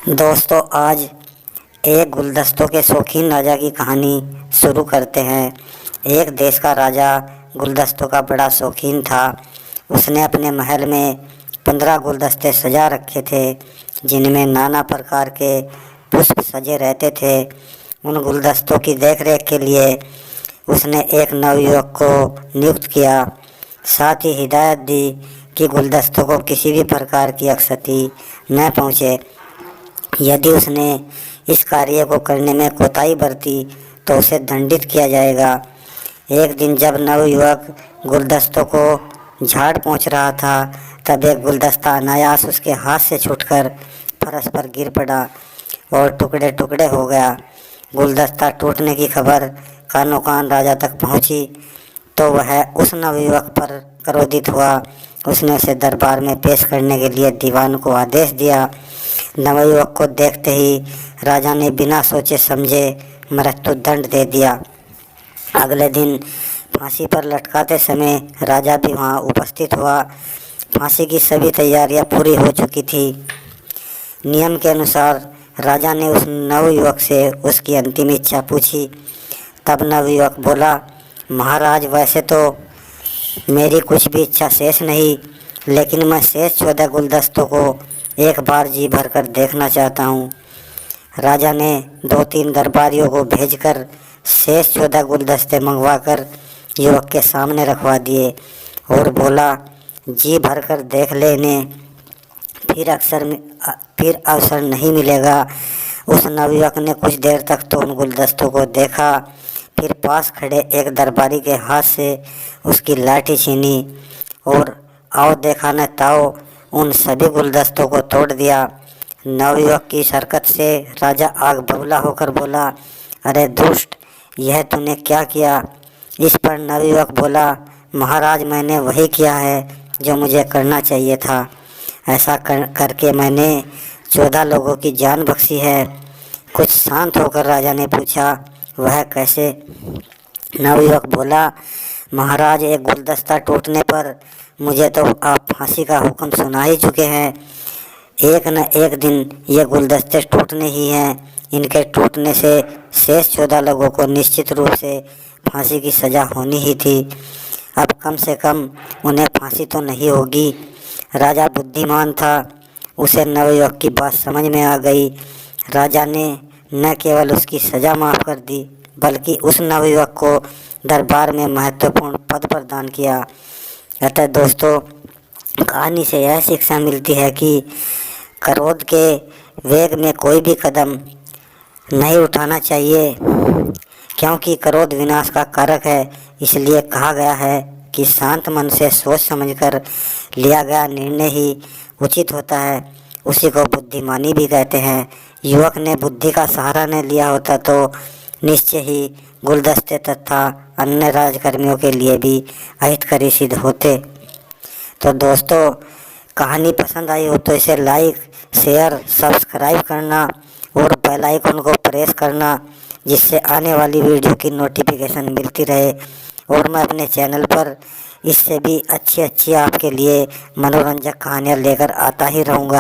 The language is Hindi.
दोस्तों, आज एक गुलदस्तों के शौकीन राजा की कहानी शुरू करते हैं। एक देश का राजा गुलदस्तों का बड़ा शौकीन था। उसने अपने महल में 15 गुलदस्ते सजा रखे थे, जिनमें नाना प्रकार के पुष्प सजे रहते थे। उन गुलदस्तों की देखरेख के लिए उसने एक नवयुवक को नियुक्त किया। साथ ही हिदायत दी कि गुलदस्तों को किसी भी प्रकार की क्षति न पहुँचे। यदि उसने इस कार्य को करने में कोताही बरती तो उसे दंडित किया जाएगा। एक दिन जब नवयुवक गुलदस्तों को झाड़ पहुँच रहा था, तब एक गुलदस्ता अनायास उसके हाथ से छूटकर फर्श पर गिर पड़ा और टुकड़े टुकड़े हो गया। गुलदस्ता टूटने की खबर कानों कान राजा तक पहुँची तो वह उस नवयुवक पर क्रोधित हुआ। उसने उसे दरबार में पेश करने के लिए दीवान को आदेश दिया। नवयुवक को देखते ही राजा ने बिना सोचे समझे मृत्यु दंड दे दिया। अगले दिन फांसी पर लटकाते समय राजा भी वहां उपस्थित हुआ। फांसी की सभी तैयारियां पूरी हो चुकी थी। नियम के अनुसार राजा ने उस नवयुवक से उसकी अंतिम इच्छा पूछी। तब नवयुवक बोला, महाराज, वैसे तो मेरी कुछ भी इच्छा शेष नहीं, लेकिन मैं शेष 14 गुलदस्तों को एक बार जी भर कर देखना चाहता हूँ। राजा ने 2-3 दरबारियों को भेजकर शेष 14 गुलदस्ते मंगवाकर युवक के सामने रखवा दिए और बोला, जी भर कर देख लेने, फिर अवसर नहीं मिलेगा। उस नवयुवक ने कुछ देर तक तो उन गुलदस्तों को देखा, फिर पास खड़े एक दरबारी के हाथ से उसकी लाठी छीनी और आओ देखा न ताओ उन सभी गुलदस्तों को तोड़ दिया। नवयुवक की इस हरकत से राजा आग बबूला होकर बोला, अरे दुष्ट, यह तूने क्या किया? इस पर नवयुवक बोला, महाराज, मैंने वही किया है जो मुझे करना चाहिए था। ऐसा करके मैंने 14 लोगों की जान बख्शी है। कुछ शांत होकर राजा ने पूछा, वह कैसे? नवयुवक बोला, महाराज, एक गुलदस्ता टूटने पर मुझे तो आप फांसी का हुक्म सुना ही चुके हैं। एक न एक दिन ये गुलदस्ते टूटने ही हैं। इनके टूटने से शेष 14 लोगों को निश्चित रूप से फांसी की सज़ा होनी ही थी। अब कम से कम उन्हें फांसी तो नहीं होगी। राजा बुद्धिमान था, उसे नवयुवक की बात समझ में आ गई। राजा ने न केवल उसकी सज़ा माफ़ कर दी, बल्कि उस नवयुवक को दरबार में महत्वपूर्ण पद प्रदान किया। अतः दोस्तों, कहानी से यह शिक्षा मिलती है कि क्रोध के वेग में कोई भी कदम नहीं उठाना चाहिए, क्योंकि क्रोध विनाश का कारक है। इसलिए कहा गया है कि शांत मन से सोच समझकर लिया गया निर्णय ही उचित होता है। उसी को बुद्धिमानी भी कहते हैं। युवक ने बुद्धि का सहारा न लिया होता तो निश्चय ही गुलदस्ते तथा अन्य राजकर्मियों के लिए भी अहितकरी सिद्ध होते। तो दोस्तों, कहानी पसंद आई हो तो इसे लाइक, शेयर, सब्सक्राइब करना और बेल आइकन को प्रेस करना, जिससे आने वाली वीडियो की नोटिफिकेशन मिलती रहे। और मैं अपने चैनल पर इससे भी अच्छी आपके लिए मनोरंजक कहानियाँ लेकर आता ही रहूँगा।